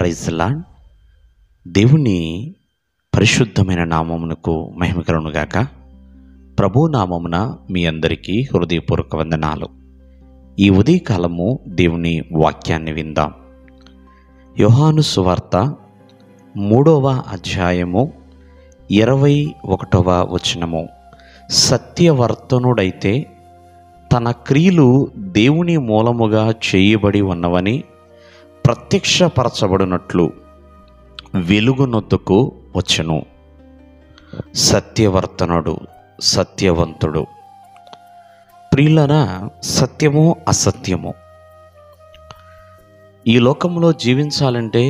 Praise lord. దేవుని పరిశుద్ధమైన నామమునకు మహిమ కలుగునుగాక. ప్రభు నామమున మీ అందరికీ హృదయపూర్వక వందనాలు. ఈ ఉదయకాలము దేవుని వాక్యాన్ని విందాం. యోహాను సువార్త 3వ అధ్యాయము 21వ వచనము. సత్యవర్తనుడైతే తన క్రియలు దేవుని మూలముగా చేయబడి ఉన్నవని ప్రత్యక్షపరచబడినట్లు వెలుగునొద్దకు వచ్చెను. సత్యవర్తనుడు, సత్యవంతుడు. ప్రియులారా, సత్యము అసత్యము ఈ లోకంలో జీవించాలంటే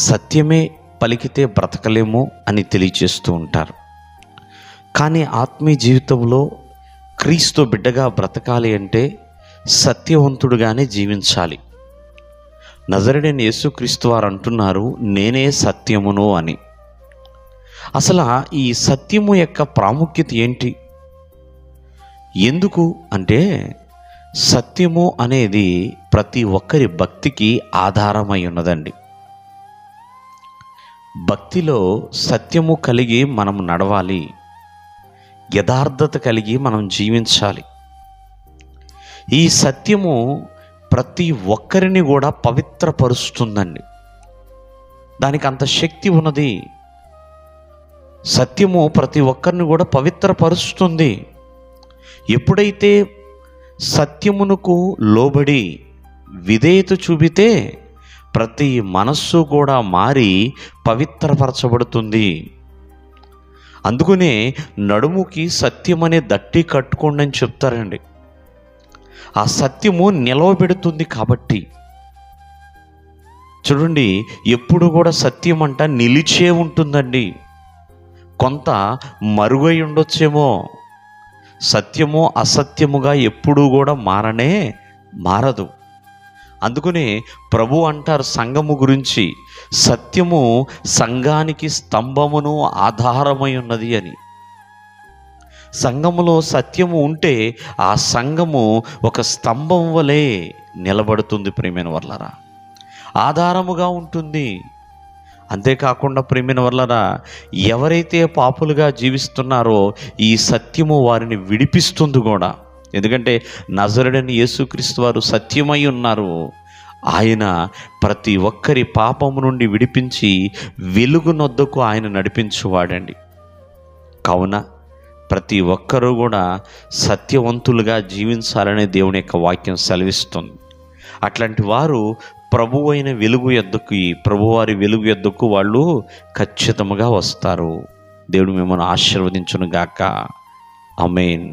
సత్యమే పలికితే బ్రతకలేము అని తెలియజేస్తూ ఉంటారు. కానీ ఆత్మీయ జీవితంలో క్రీస్తు బిడ్డగా బ్రతకాలి అంటే సత్యవంతుడుగానే జీవించాలి. నజరేయుడైన యేసుక్రీస్తు వారు అంటున్నారు, నేనే సత్యమును అని. అసలు ఈ సత్యము యొక్క ప్రాముఖ్యత ఏంటి? ఎందుకు అంటే సత్యము అనేది ప్రతి ఒక్కరి భక్తికి ఆధారమై ఉన్నదండి. భక్తిలో సత్యము కలిగి మనం నడవాలి, యథార్థత కలిగి మనం జీవించాలి. ఈ సత్యము ప్రతి ఒక్కరిని కూడా పవిత్రపరుస్తుందండి. దానికి అంత శక్తి ఉన్నది. సత్యము ప్రతి ఒక్కరిని కూడా పవిత్రపరుస్తుంది. ఎప్పుడైతే సత్యమునకు లోబడి విధేయత చూపితే ప్రతి మనస్సు కూడా మారి పవిత్రపరచబడుతుంది. అందుకనే నడుముకి సత్యమనే దట్టి కట్టుకోండి అని చెప్తారండి. ఆ సత్యము నిలవబెడుతుంది కాబట్టి. చూడండి, ఎప్పుడు కూడా సత్యం అంట నిలిచే ఉంటుందండి. కొంత మరుగై ఉండొచ్చేమో, సత్యము అసత్యముగా ఎప్పుడూ కూడా మారదు. అందుకనే ప్రభు అంటారు సంఘము గురించి, సత్యము సంఘానికి స్తంభమును ఆధారమై ఉన్నది అని. సంఘములో సత్యము ఉంటే ఆ సంఘము ఒక స్తంభం వలె నిలబడుతుంది. ప్రియమైన వర్లరా, ఆధారముగా ఉంటుంది. అంతేకాకుండా ప్రియమైన వర్లరా, ఎవరైతే పాపులుగా జీవిస్తున్నారో ఈ సత్యము వారిని విడిపిస్తుంది కూడా. ఎందుకంటే నజరేయుడైన యేసుక్రీస్తు వారు సత్యమై ఉన్నారు. ఆయన ప్రతి ఒక్కరి పాపము నుండి విడిపించి వెలుగునొద్దకు ఆయన నడిపించువాడండి. కావున ప్రతి ఒక్కరూ కూడా సత్యవంతులుగా జీవించాలనే దేవుని యొక్క వాక్యం సెలవిస్తుంది. అట్లాంటి వారు ప్రభువైన వెలుగు యొద్దకు, ప్రభువారి వెలుగు యొద్దకు వాళ్ళు ఖచ్చితంగా వస్తారు. దేవుడు మిమ్మల్ని ఆశీర్వదించును గాక. ఆమేన్.